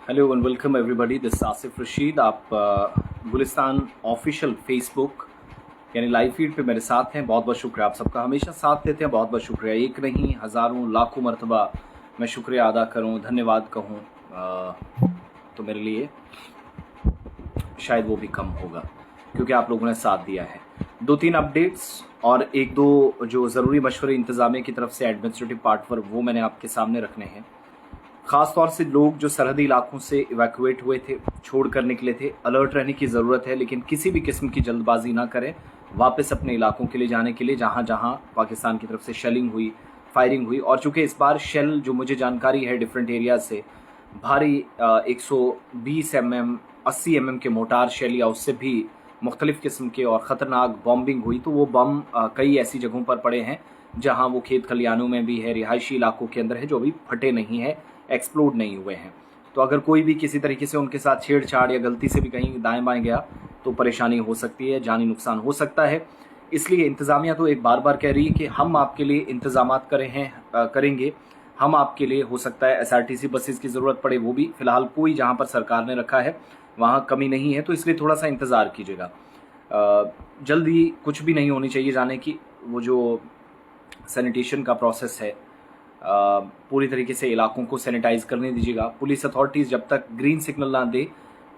Hello and welcome everybody, this Asif Rashid. आप Gulistan official Facebook यानी live feed पे मेरे साथ हैं। बहुत बहुत शुक्रिया आप सबका, हमेशा साथ देते हैं। बहुत बहुत शुक्रिया, एक नहीं हज़ारों लाखों मरतबा मैं शुक्रिया अदा करूं, धन्यवाद कहूं तो मेरे लिए शायद वो भी कम होगा, क्योंकि आप लोगों ने साथ दिया है। 2-3 अपडेट्स और 1-2 जो ज़रूरी मशवरे इंतज़ामिया की तरफ से एडमिनिस्ट्रेटिव पार्ट पर, वो मैंने आपके सामने रखने हैं। ख़ास तौर से लोग जो सरहदी इलाकों से इवैक्यूएट हुए थे, छोड़ कर निकले थे, अलर्ट रहने की ज़रूरत है, लेकिन किसी भी किस्म की जल्दबाजी ना करें वापस अपने इलाकों के लिए जाने के लिए, जहाँ जहाँ पाकिस्तान की तरफ से शेलिंग हुई, फायरिंग हुई। और चूँकि इस बार शेल, जो मुझे जानकारी है डिफरेंट एरिया से, भारी 120 mm 80 mm के मोटार शेल या उससे भी मुख्तलिफ़ किस्म के और ख़तरनाक बॉम्बिंग हुई, तो वो बम कई ऐसी जगहों पर पड़े हैं जहाँ वो खेत खलियानों में भी है, रिहायशी इलाकों के अंदर है, जो अभी फटे नहीं है, एक्सप्लोड नहीं हुए हैं। तो अगर कोई भी किसी तरीके से उनके साथ छेड़छाड़ या गलती से भी कहीं दाएं बाएं गया तो परेशानी हो सकती है, जानी नुकसान हो सकता है। इसलिए इंतज़ामिया तो एक बार बार कह रही है कि हम आपके लिए इंतज़ामात करेंगे। हम आपके लिए, हो सकता है SRTC बसेस की ज़रूरत पड़े, वो भी फ़िलहाल कोई जहाँ पर सरकार ने रखा है वहाँ कमी नहीं है, तो इसलिए थोड़ा सा इंतज़ार कीजिएगा। जल्दी कुछ भी नहीं होनी चाहिए जाने की। वो जो सैनिटेशन का प्रोसेस है, पूरी तरीके से इलाकों को सैनिटाइज करने दीजिएगा। पुलिस अथॉरिटीज़ जब तक ग्रीन सिग्नल ना दे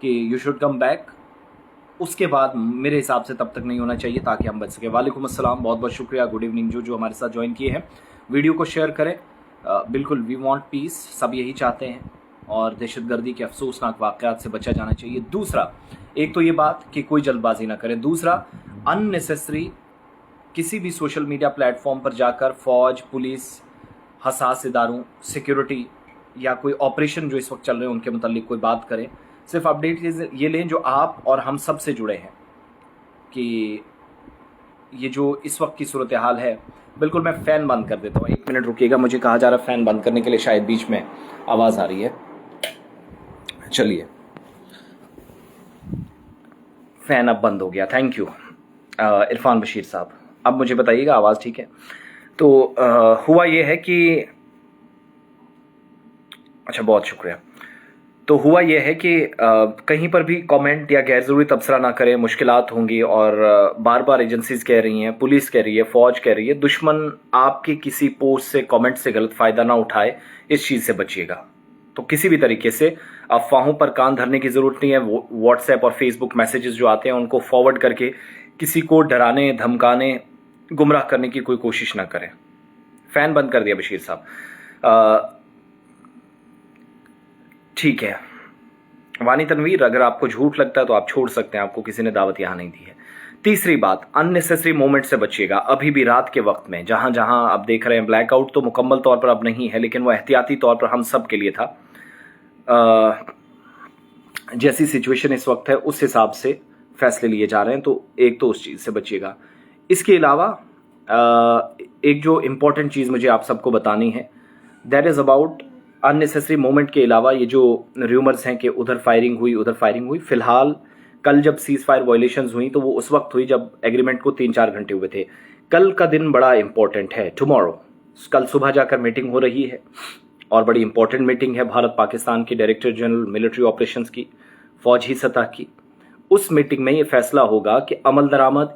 कि यू शुड कम बैक, उसके बाद मेरे हिसाब से तब तक नहीं होना चाहिए, ताकि हम बच सकें। वालेकुम अस्सलाम, बहुत बहुत शुक्रिया, गुड इवनिंग जो हमारे साथ ज्वाइन किए हैं। वीडियो को शेयर करें। बिल्कुल, वी वांट पीस, सब यही चाहते हैं, और दहशतगर्दी के अफसोसनाक वाक़यात से बचा जाना चाहिए। दूसरा, एक तो ये बात कि कोई जल्दबाजी ना करें। दूसरा, अननेसेसरी किसी भी सोशल मीडिया प्लेटफॉर्म पर जाकर फौज, पुलिस, हसास इदारों, सिक्योरिटी या कोई ऑपरेशन जो इस वक्त चल रहे हैं उनके मुतालिक कोई बात करें। सिर्फ अपडेट ये लें जो आप और हम सब से जुड़े हैं, कि ये जो इस वक्त की सूरत हाल है। बिल्कुल, मैं फ़ैन बंद कर देता हूँ, 1 मिनट रुकिएगा, मुझे कहा जा रहा है फ़ैन बंद करने के लिए, शायद बीच में आवाज़ आ रही है। चलिए, फ़ैन अब बंद हो गया, थैंक यू इरफान बशीर साहब। अब मुझे बताइएगा आवाज़ ठीक है? तो हुआ ये है कि, अच्छा, बहुत शुक्रिया। तो हुआ यह है कि कहीं पर भी कमेंट या गैर ज़रूरी तबसरा ना करें, मुश्किलात होंगी। और बार बार एजेंसीज कह रही हैं, पुलिस कह रही है, फ़ौज कह रही है, दुश्मन आपकी किसी पोस्ट से, कमेंट से गलत फ़ायदा ना उठाए, इस चीज़ से बचिएगा। तो किसी भी तरीके से अफवाहों पर कान धरने की ज़रूरत नहीं है। व्हाट्सएप और फेसबुक मैसेजेस जो आते हैं उनको फॉरवर्ड करके किसी को डराने, धमकाने, गुमराह करने की कोई कोशिश ना करें। फ़ैन बंद कर दिया बशीर साहब, ठीक है। वानी तनवीर, अगर आपको झूठ लगता है तो आप छोड़ सकते हैं, आपको किसी ने दावत यहाँ नहीं दी है। तीसरी बात, अननेसेसरी मोमेंट से बचिएगा। अभी भी रात के वक्त में जहाँ जहाँ आप देख रहे हैं, ब्लैकआउट तो मुकम्मल तौर पर अब नहीं है, लेकिन वो एहतियाती तौर पर हम सब के लिए था। जैसी सिचुएशन इस वक्त है उस हिसाब से फैसले लिए जा रहे हैं, तो एक तो उस चीज़ से बचिएगा। इसके अलावा एक जो इम्पोर्टेंट चीज़ मुझे आप सबको बतानी है, that is about unnecessary moment के अलावा ये जो र्यूमर्स हैं कि उधर फायरिंग हुई। फिलहाल कल जब सीज फायर वायलेशंस हुई तो वो उस वक्त हुई जब एग्रीमेंट को 3-4 घंटे हुए थे। कल का दिन बड़ा इंपॉर्टेंट है, टुमारो, कल सुबह जाकर मीटिंग हो रही है, और बड़ी इंपॉर्टेंट मीटिंग है भारत पाकिस्तान की डायरेक्टर जनरल मिलिट्री ऑपरेशंस की, फौजी सतह की। उस मीटिंग में ये फैसला होगा कि अमल दरामद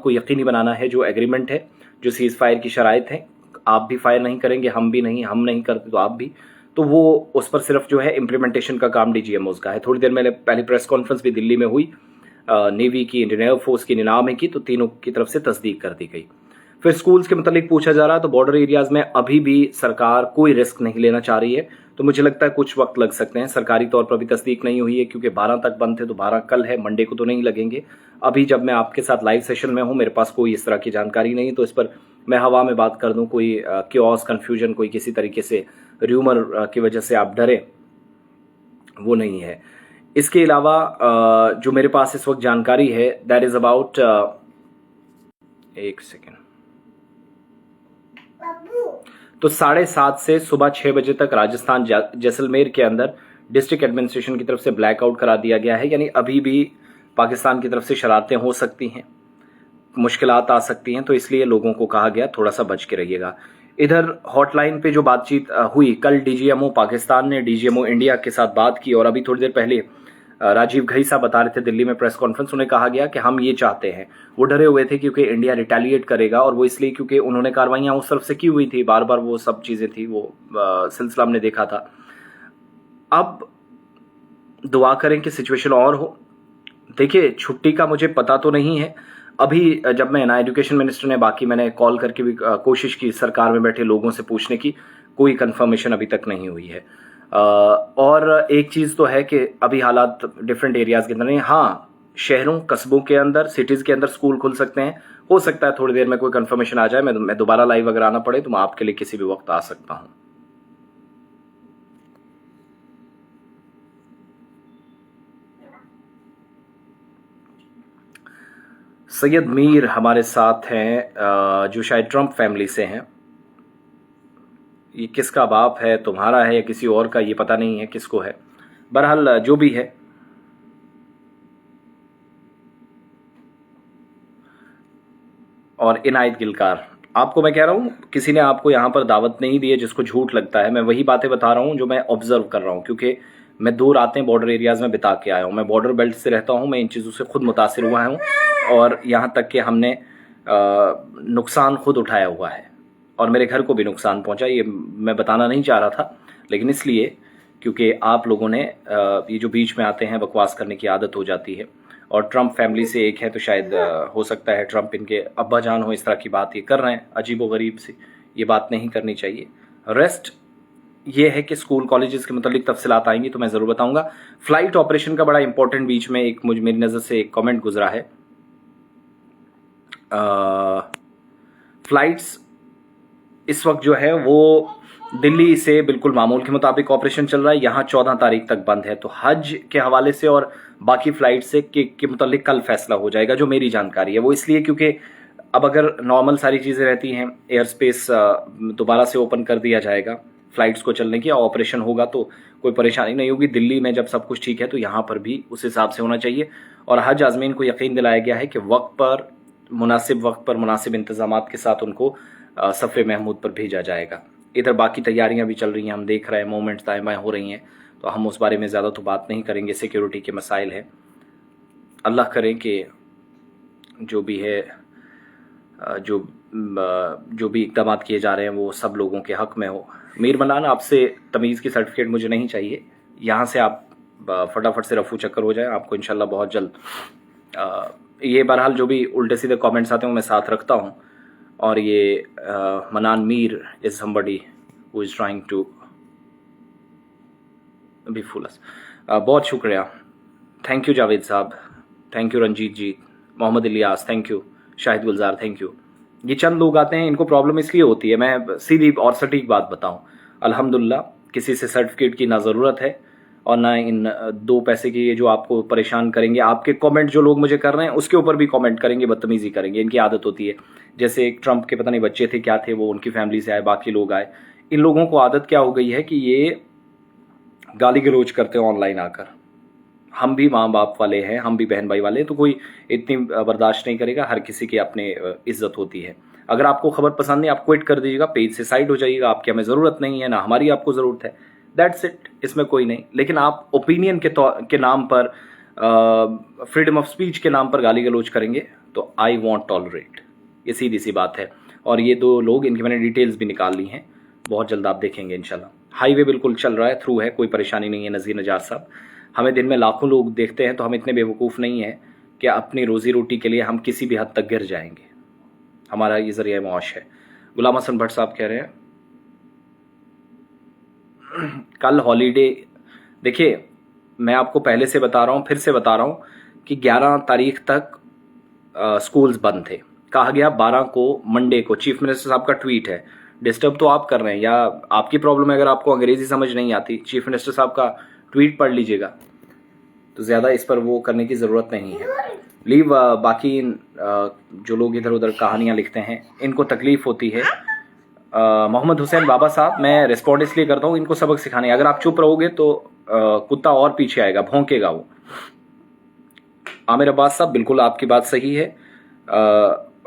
को यकीनी बनाना है। जो एग्रीमेंट है, जो सीज फायर की शराइत है, आप भी फायर नहीं करेंगे, हम भी नहीं, हम नहीं करते तो आप भी, तो वो उस पर सिर्फ जो है इम्प्लीमेंटेशन का काम DGMOs का है। थोड़ी देर में पहली प्रेस कॉन्फ्रेंस भी दिल्ली में हुई, नेवी की, इंडियन एयरफोर्स की, निनामे की, तो तीनों की तरफ से तस्दीक कर दी गई। फिर स्कूल्स के मतलब पूछा जा रहा, तो बॉर्डर एरियाज में अभी भी सरकार कोई रिस्क नहीं लेना चाह रही है, तो मुझे लगता है कुछ वक्त लग सकते हैं। सरकारी तौर पर भी तस्दीक नहीं हुई है, क्योंकि 12 तक बंद थे, तो 12 कल है, मंडे को तो नहीं लगेंगे। अभी जब मैं आपके साथ लाइव सेशन में हूँ, मेरे पास कोई इस तरह की जानकारी नहीं, तो इस पर मैं हवा में बात कर दूं। कोई क्योस, कन्फ्यूजन, कोई किसी तरीके से र्यूमर की वजह से आप डरे, वो नहीं है। इसके अलावा जो मेरे पास इस वक्त जानकारी है, दैट इज अबाउट, एक सेकेंड, तो 7:30 से सुबह 6 बजे तक राजस्थान जैसलमेर के अंदर डिस्ट्रिक्ट एडमिनिस्ट्रेशन की तरफ से ब्लैकआउट करा दिया गया है। यानी अभी भी पाकिस्तान की तरफ से शरारतें हो सकती हैं, मुश्किलात आ सकती हैं, तो इसलिए लोगों को कहा गया थोड़ा सा बच के रहिएगा। इधर हॉटलाइन पे जो बातचीत हुई, कल डीजीएमओ पाकिस्तान ने डीजीएमओ इंडिया के साथ बात की और अभी थोड़ी देर पहले राजीव घई साहब बता रहे थे दिल्ली में प्रेस कॉन्फ्रेंस, उन्हें कहा गया कि हम ये चाहते हैं, वो डरे हुए थे क्योंकि इंडिया रिटेलिएट करेगा, और वो इसलिए क्योंकि उन्होंने कार्रवाइयां उस तरफ से की हुई थी, बार बार वो सब चीजें थी, वो सिलसिला हमने देखा था। अब दुआ करें कि सिचुएशन और हो। देखिए, छुट्टी का मुझे पता तो नहीं है, अभी जब मैं ना एजुकेशन मिनिस्टर ने, बाकी मैंने कॉल करके भी कोशिश की सरकार में बैठे लोगों से पूछने की, कोई कंफर्मेशन अभी तक नहीं हुई है। और एक चीज़ तो है कि अभी हालात डिफरेंट एरियाज़ के अंदर नहीं, हाँ शहरों कस्बों के अंदर, सिटीज़ के अंदर स्कूल खुल सकते हैं। हो सकता है थोड़ी देर में कोई कंफर्मेशन आ जाए, मैं दोबारा लाइव अगर आना पड़े तो मैं आपके लिए किसी भी वक्त आ सकता हूँ। सैयद मीर हमारे साथ हैं, जो शायद ट्रंप फैमिली से हैं। ये किसका बाप है, तुम्हारा है या किसी और का, ये पता नहीं है किसको है। बहरहाल जो भी है, और इनायत गिलकार, आपको मैं कह रहा हूं किसी ने आपको यहां पर दावत नहीं दी है, जिसको झूठ लगता है। मैं वही बातें बता रहा हूं जो मैं ऑब्जर्व कर रहा हूं, क्योंकि मैं 2 रातें बॉर्डर एरियाज में बिता के आया हूं। मैं बॉर्डर बेल्ट से रहता हूं, मैं इन चीज़ों से खुद मुतासिर हुआ हूं, और यहाँ तक कि हमने नुकसान खुद उठाया हुआ है, और मेरे घर को भी नुकसान पहुंचा। ये मैं बताना नहीं चाह रहा था, लेकिन इसलिए क्योंकि आप लोगों ने ये जो बीच में आते हैं बकवास करने की आदत हो जाती है, और ट्रंप फैमिली से एक है तो शायद हो सकता है ट्रंप इनके अब्बा जान हो, इस तरह की बात ये कर रहे हैं, अजीबो गरीब सी, ये बात नहीं करनी चाहिए। रेस्ट ये है कि स्कूल कॉलेजेस के मतलब तफसीलात आएंगी तो मैं ज़रूर बताऊंगा। फ्लाइट ऑपरेशन का बड़ा इंपॉर्टेंट बीच में एक मेरी नज़र से एक कमेंट गुजरा है। फ्लाइट्स इस वक्त जो है वो दिल्ली से बिल्कुल मामूल के मुताबिक ऑपरेशन चल रहा है, यहाँ 14 तारीख तक बंद है। तो हज के हवाले से और बाकी फ्लाइट से के मुतालिक कल फैसला हो जाएगा, जो मेरी जानकारी है। वो इसलिए क्योंकि अब अगर नॉर्मल सारी चीज़ें रहती हैं, एयर स्पेस दोबारा से ओपन कर दिया जाएगा फ्लाइट्स को चलने की, ऑपरेशन होगा तो कोई परेशानी नहीं होगी। दिल्ली में जब सब कुछ ठीक है तो यहाँ पर भी उस हिसाब से होना चाहिए। और हज आज़मीन को यकीन दिलाया गया है कि मुनासिब वक्त पर मुनासिब इंतजामात के साथ उनको सफ़र महमूद पर भेजा जाएगा। इधर बाकी तैयारियां भी चल रही हैं, हम देख रहे हैं, मूवमेंट्स दाएं बाएं हो रही हैं, तो हम उस बारे में ज़्यादा तो बात नहीं करेंगे, सिक्योरिटी के मसाइल हैं। अल्लाह करें कि जो भी है, जो भी इक़दाम किए जा रहे हैं वो सब लोगों के हक़ में हो। मीर मनान, आपसे तमीज़ की सर्टिफिकेट मुझे नहीं चाहिए, यहाँ से आप फटाफट से रफू चक्कर हो जाए, आपको इंशाल्लाह बहुत जल्द। ये बहरहाल जो भी उल्टे सीधे कमेंट्स आते हैं वो मैं साथ रखता हूँ, और ये Manan Mir is somebody who is trying to be fools. बहुत शुक्रिया, थैंक यू जावेद साहब, thank you Ranjit ji, Mohammad Ilyas thank you, Shahid Gulzar thank you. ये चंद लोग आते हैं, इनको प्रॉब्लम इसलिए होती है, मैं सीधी और सटीक बात बताऊं, अल्हम्दुलिल्लाह किसी से सर्टिफिकेट की ना ज़रूरत है और ना इन 2 पैसे की, ये जो आपको परेशान करेंगे, आपके कमेंट जो लोग मुझे कर रहे हैं उसके ऊपर भी कमेंट करेंगे, बदतमीजी करेंगे, इनकी आदत होती है। जैसे एक ट्रंप के पता नहीं बच्चे थे क्या थे, वो उनकी फैमिली से आए, बाकी लोग आए, इन लोगों को आदत क्या हो गई है कि ये गाली गलौज करते हैं ऑनलाइन आकर। हम भी माँ बाप वाले हैं, हम भी बहन भाई वाले हैं, तो कोई इतनी बर्दाश्त नहीं करेगा, हर किसी की अपने इज्जत होती है। अगर आपको खबर पसंद नहीं, आप क्विट कर दीजिएगा, पेज से साइड हो जाइएगा, आपकी हमें ज़रूरत नहीं है, ना हमारी आपको ज़रूरत है, दैट्स इट, इसमें कोई नहीं। लेकिन आप ओपिनियन के नाम पर, फ्रीडम ऑफ स्पीच के नाम पर गाली गलौज करेंगे तो आई वॉन्ट टॉलरेट, ये सीधी सी बात है। और ये 2 लोग, इनकी मैंने डिटेल्स भी निकाल ली हैं, बहुत जल्द आप देखेंगे इंशाल्लाह। हाईवे बिल्कुल चल रहा है, थ्रू है, कोई परेशानी नहीं है। नज़ीर नजात साहब, हमें दिन में लाखों लोग देखते हैं, तो हम इतने बेवकूफ़ नहीं हैं कि अपनी रोज़ी रोटी के लिए हम किसी भी हद तक गिर जाएंगे, हमारा ये ज़रिया मौश है। गुलाम हसन भट्ट साहब कह रहे हैं कल हॉलीडे। देखिए, मैं आपको पहले से बता रहा हूँ, फिर से बता रहा हूँ कि 11 तारीख तक स्कूल्स बंद थे, कहा गया 12 को मंडे को। चीफ मिनिस्टर साहब का ट्वीट है, डिस्टर्ब तो आप कर रहे हैं, या आपकी प्रॉब्लम है, अगर आपको अंग्रेजी समझ नहीं आती, चीफ मिनिस्टर साहब का ट्वीट पढ़ लीजिएगा, तो ज़्यादा इस पर वो करने की ज़रूरत नहीं है। लीव बाकी जो लोग इधर उधर कहानियाँ लिखते हैं, इनको तकलीफ़ होती है। मोहम्मद हुसैन बाबा साहब, मैं रिस्पॉन्ड इसलिए करता हूँ, इनको सबक सिखाने, अगर आप चुप रहोगे तो कुत्ता और पीछे आएगा, भौंकेगा वो। आमिर अब्बास साहब, बिल्कुल आपकी बात सही है।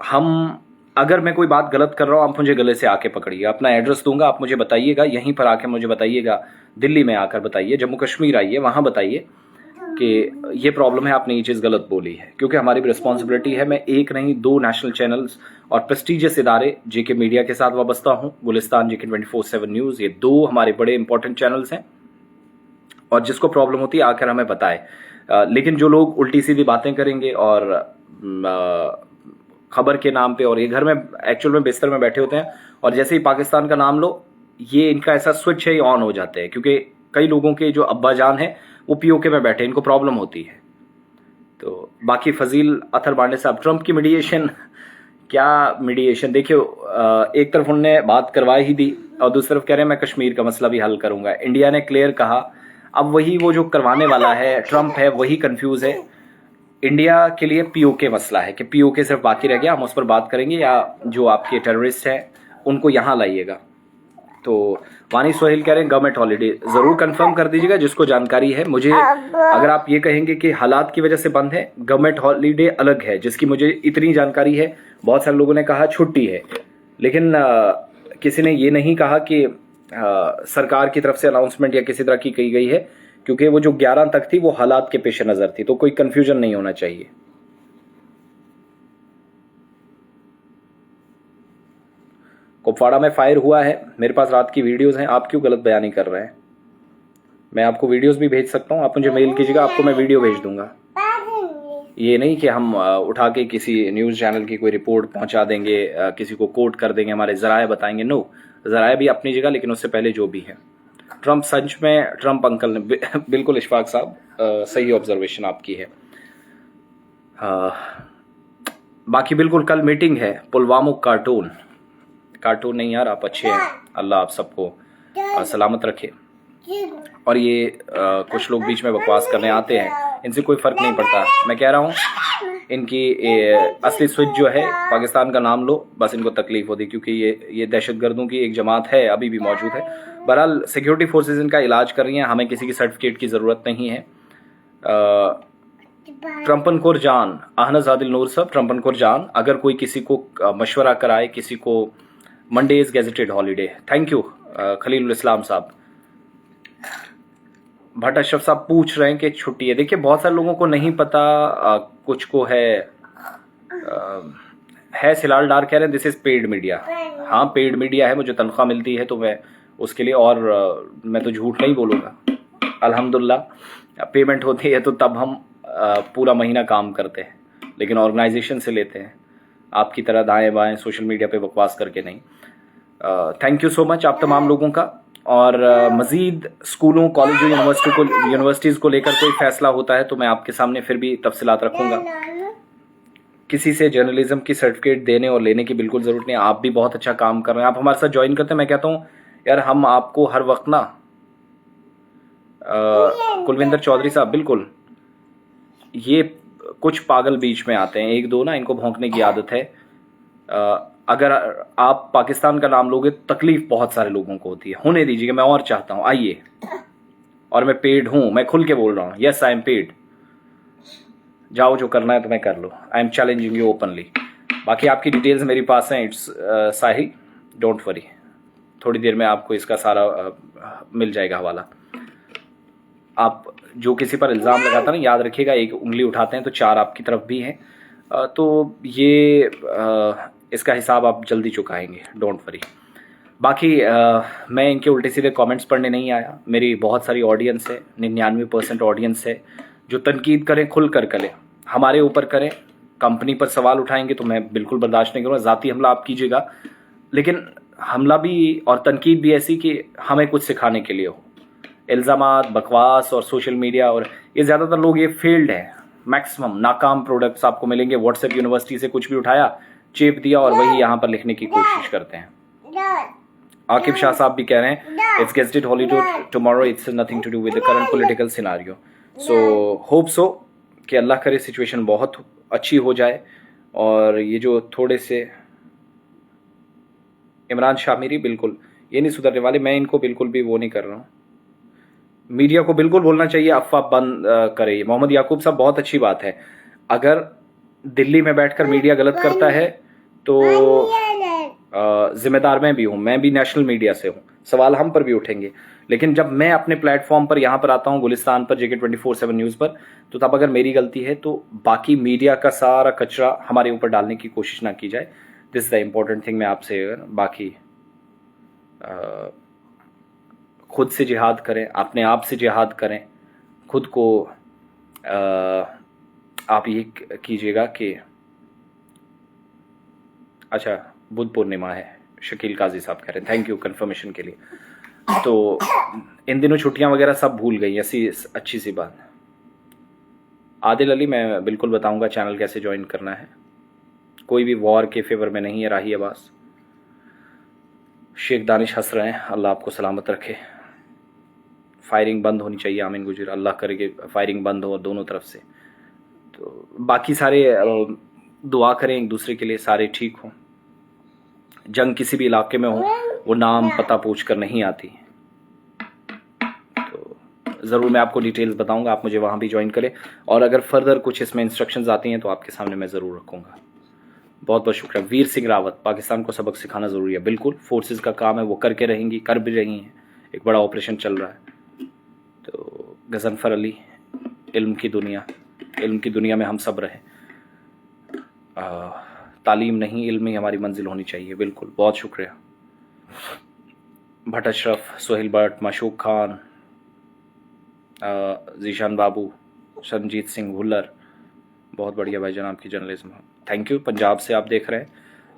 हम अगर मैं कोई बात गलत कर रहा हूँ, आप मुझे गले से आके पकड़िए। अपना एड्रेस दूंगा, आप मुझे बताइएगा, यहीं पर आके मुझे बताइएगा, दिल्ली में आकर बताइए, जम्मू कश्मीर आइए, वहाँ बताइए कि ये प्रॉब्लम है, आपने ये चीज़ गलत बोली है। क्योंकि हमारी भी रिस्पॉन्सिबिलिटी है। मैं एक नहीं 2 नेशनल चैनल्स और प्रेस्टिजियस इदारे जेके मीडिया के साथ वाबस्ता हूँ, गुलिस्तान, जेके 24/7 न्यूज़, ये 2 हमारे बड़े इंपॉर्टेंट चैनल्स हैं। और जिसको प्रॉब्लम होती है आकर हमें बताए। लेकिन जो लोग उल्टी सीधी बातें करेंगे और खबर के नाम पे, और ये घर में एक्चुअल में बिस्तर में बैठे होते हैं और जैसे ही पाकिस्तान का नाम लो, ये इनका ऐसा स्विच है, ये ऑन हो जाते हैं। क्योंकि कई लोगों के जो अब्बा जान है वो पीओके में बैठे, इनको प्रॉब्लम होती है। तो बाकी फजील अतर बांडे साहब, ट्रंप की मीडिएशन, क्या मीडिएशन? देखिए, एक तरफ उन्होंने बात करवा ही दी और दूसरी तरफ कह रहे हैं मैं कश्मीर का मसला भी हल करूंगा। इंडिया ने क्लियर कहा, अब वही वो जो करवाने वाला है ट्रंप है, वही कंफ्यूज है। इंडिया के लिए पीओके मसला है कि पीओके सिर्फ बाकी रह गया, हम उस पर बात करेंगे, या जो आपके टेररिस्ट हैं उनको यहाँ लाइएगा। तो वानी सोहेल कह रहे हैं गवर्नमेंट हॉलीडे, जरूर कंफर्म कर दीजिएगा जिसको जानकारी है मुझे। अगर आप ये कहेंगे कि हालात की वजह से बंद है, गवर्नमेंट हॉलीडे अलग है, जिसकी मुझे इतनी जानकारी है। बहुत सारे लोगों ने कहा छुट्टी है, लेकिन किसी ने ये नहीं कहा कि सरकार की तरफ से अनाउंसमेंट या किसी तरह की कही गई है, क्योंकि वो जो 11 तक थी वो हालात के पेश नजर थी, तो कोई कंफ्यूजन नहीं होना चाहिए। कुपवाड़ा में फायर हुआ है, मेरे पास रात की वीडियोस हैं, आप क्यों गलत बयानी कर रहे हैं? मैं आपको वीडियोस भी भेज सकता हूं, आप मुझे मेल कीजिएगा, आपको मैं वीडियो भेज दूंगा। ये नहीं कि हम उठा के किसी न्यूज चैनल की कोई रिपोर्ट पहुंचा देंगे, किसी को कोट कर देंगे, हमारे जराए बताएंगे। नो, जराए भी अपनी जगह, लेकिन उससे पहले जो भी है। ट्रंप सच में, ट्रंप अंकल ने बिल्कुल इशफाक साहब, सही ऑब्जर्वेशन आपकी है। बाकी बिल्कुल कल मीटिंग है, पुलवामा कार्टून नहीं यार, आप अच्छे हैं, अल्लाह आप सबको सलामत रखे। और ये कुछ लोग बीच में बकवास करने आते हैं, इनसे कोई फर्क नहीं पड़ता। मैं कह रहा हूँ इनकी असली स्विच जो है, पाकिस्तान का नाम लो, बस इनको तकलीफ होती, क्योंकि ये दहशतगर्दों की एक जमात है, अभी भी मौजूद है। बहरहाल सिक्योरिटी फोर्सेज इनका इलाज कर रही हैं, हमें किसी की सर्टिफिकेट की ज़रूरत नहीं है। ट्रम्पनकोर जान, अहनज़ आदिल नूर साहब, ट्रम्पनकोर जान, अगर कोई किसी को मशवरा कराए, किसी को Monday is gazetted holiday. Thank you Khalilul Islam साहब। भट्ट अशरफ साहब पूछ रहे हैं कि छुट्टी है। देखिए, बहुत सारे लोगों को नहीं पता, कुछ को है सिलाल डार कह रहे हैं दिस इज पेड मीडिया। हाँ, पेड मीडिया है, मुझे तनख्वाह मिलती है तो मैं उसके लिए, और मैं तो झूठ नहीं बोलूँगा, अल्हम्दुलिल्लाह पेमेंट होती है तो तब हम पूरा महीना काम करते हैं, लेकिन ऑर्गेनाइजेशन से लेते हैं, आपकी तरह दाएं बाएं सोशल मीडिया पे बकवास करके नहीं। थैंक यू सो मच आप तमाम लोगों का। और मज़ीद स्कूलों, कॉलेजों, यूनिवर्सिटीज़ को लेकर कोई फैसला होता है तो मैं आपके सामने फिर भी तफसीलात रखूंगा। किसी से जर्नलिज्म की सर्टिफिकेट देने और लेने की बिल्कुल ज़रूरत नहीं। आप भी बहुत अच्छा काम कर रहे हैं, आप हमारे साथ ज्वाइन करते हैं। मैं कहता हूँ यार, हम आपको हर वक्त ना, कुलविंदर चौधरी साहब, बिल्कुल, ये कुछ पागल बीच में आते हैं, 1-2 ना, इनको भौंकने की आदत है। अगर आप पाकिस्तान का नाम लोगे, तकलीफ बहुत सारे लोगों को होती है, होने दीजिए, मैं और चाहता हूं, आइए। और मैं पेड हूं, मैं खुल के बोल रहा हूं, यस आई एम पेड। जाओ, जो करना है तुम्हें कर लो, I am challenging you openly. बाकी आपकी डिटेल्स मेरे पास हैं, इट्स साहिल, डोंट वरी, थोड़ी देर में आपको इसका सारा मिल जाएगा हवाला। आप जो किसी पर इल्ज़ाम लगाता ना, याद रखिएगा, एक उंगली उठाते हैं तो 4 आपकी तरफ भी हैं, तो ये इसका हिसाब आप जल्दी चुकाएंगे, डोंट वरी। बाकी मैं इनके उल्टे सीधे कमेंट्स पढ़ने नहीं आया। मेरी बहुत सारी ऑडियंस है, 99% ऑडियंस है जो तनकीद करें, खुल कर करें, हमारे ऊपर करें, कंपनी पर सवाल उठाएंगे तो मैं बिल्कुल बर्दाश्त नहीं करूँगा। ज़ाती हमला आप कीजिएगा, लेकिन हमला भी और तनकीद भी ऐसी कि हमें कुछ सिखाने के लिए हो। इल्ज़ामात, बकवास और सोशल मीडिया, और ये ज़्यादातर लोग ये फेल्ड है, मैक्सिमम नाकाम प्रोडक्ट्स आपको मिलेंगे। व्हाट्सएप यूनिवर्सिटी से कुछ भी उठाया, चेप दिया और वही यहाँ पर लिखने की कोशिश करते हैं। आकिब शाह साहब भी कह रहे हैं it's gazetted holiday tomorrow, it's nothing to do with the current political scenario. So hope so कि अल्लाह करे सिचुएशन बहुत अच्छी हो जाए। और ये जो थोड़े से इमरान शामिरी, बिल्कुल ये नहीं सुधरने वाले, मैं इनको बिल्कुल भी वो नहीं कर रहा हूँ। मीडिया को बिल्कुल बोलना चाहिए अफवाह बंद करे। मोहम्मद याकूब साहब, बहुत अच्छी बात है, अगर दिल्ली में बैठकर मीडिया गलत करता है तो जिम्मेदार मैं भी हूँ, मैं भी नेशनल मीडिया से हूँ, सवाल हम पर भी उठेंगे। लेकिन जब मैं अपने प्लेटफॉर्म पर यहाँ पर आता हूँ गुलिस्तान पर, JK 24/7 न्यूज़ पर, तो तब अगर मेरी गलती है तो बाकी मीडिया का सारा कचरा हमारे ऊपर डालने की कोशिश ना की जाए। This is the important thing. मैं आपसे बाकी खुद से जिहाद करें, अपने आप से जिहाद करें, खुद को आप ये कीजिएगा कि अच्छा बुद्ध पूर्णिमा है, शकील काजी साहब कह रहे हैं, थैंक यू कंफर्मेशन के लिए। तो इन दिनों छुट्टियां वगैरह सब भूल गई, ऐसी अच्छी सी बात। आदिल अली, मैं बिल्कुल बताऊंगा चैनल कैसे ज्वाइन करना है, कोई भी वॉर के फेवर में नहीं है राही अब्बास। शेख दानिश हंस रहे हैं, अल्लाह आपको सलामत रखे। फायरिंग बंद होनी चाहिए, आमीन गुजर, अल्लाह करे कि फायरिंग बंद हो दोनों तरफ से। तो बाकी सारे दुआ करें एक दूसरे के लिए, सारे ठीक हों। जंग किसी भी इलाके में हो, वो नाम पता पूछ कर नहीं आती। तो ज़रूर मैं आपको डिटेल्स बताऊंगा, आप मुझे वहाँ भी ज्वाइन करें। और अगर फर्दर कुछ इसमें इंस्ट्रक्शंस आती हैं तो आपके सामने मैं ज़रूर रखूँगा। बहुत बहुत शुक्रिया। वीर सिंह रावत, पाकिस्तान को सबक सिखाना ज़रूरी है। बिल्कुल, फोर्सेस का काम है, वो करके रहेंगी, कर भी रही हैं। एक बड़ा ऑपरेशन चल रहा है। तो गजनफर अली, इल्म की दुनिया में हम सब रहें। तालीम नहीं, इल्म ही हमारी मंजिल होनी चाहिए। बिल्कुल, बहुत शुक्रिया। भट्ट अशरफ, सोहेल भट्ट, माशूक खान, जीशान बाबू, संजीत सिंह भुल्लर, बहुत बढ़िया भाई जनाब की जर्नलिज्म। Thank you. पंजाब से आप देख रहे हैं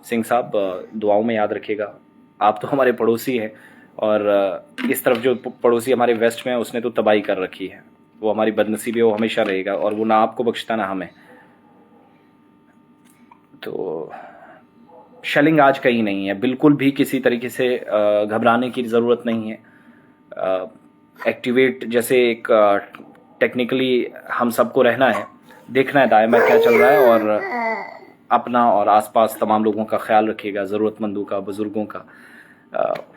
सिंह साहब, दुआओं में याद रखिएगा। आप तो हमारे पड़ोसी हैं, और इस तरफ जो पड़ोसी हमारे वेस्ट में है उसने तो तबाही कर रखी है। वो हमारी बदनसीबी है, वो हमेशा रहेगा, और वो ना आपको बख्शता ना हमें। तो शेलिंग आज कहीं नहीं है, बिल्कुल भी किसी तरीके से घबराने की ज़रूरत नहीं है। एक्टिवेट जैसे एक टेक्निकली हम सबको रहना है, देखना है दायरा में क्या चल रहा है, और अपना और आसपास तमाम लोगों का ख्याल रखिएगा, ज़रूरतमंदों का, बुज़ुर्गों का।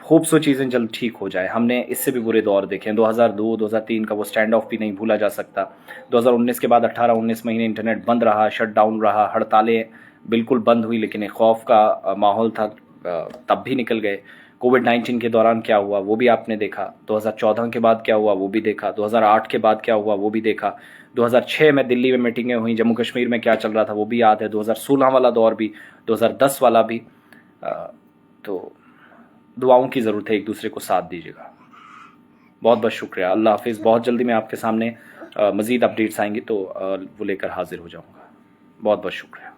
होप सो चीज़ें जल्द ठीक हो जाए। हमने इससे भी बुरे दौर देखे हैं, 2002 2003 का वो स्टैंड ऑफ भी नहीं भूला जा सकता। 2019 के बाद 18-19 महीने इंटरनेट बंद रहा, शट डाउन रहा, हड़तालें बिल्कुल बंद हुई, लेकिन एक खौफ का माहौल था, तब भी निकल गए। कोविड-19 के दौरान क्या हुआ वो भी आपने देखा, 2014 के बाद क्या हुआ वो भी देखा, 2008 के बाद क्या हुआ वो भी देखा, 2006 में दिल्ली में मीटिंगें हुई, जम्मू कश्मीर में क्या चल रहा था वो भी याद है, 2016 वाला दौर भी, 2010 वाला भी। तो दुआओं की ज़रूरत है, एक दूसरे को साथ दीजिएगा। बहुत बहुत शुक्रिया, अल्लाह हाफिज़। बहुत जल्दी मैं आपके सामने मज़ीद अपडेट्स आएंगी तो वो लेकर हाजिर हो जाऊँगा। बहुत बहुत शुक्रिया।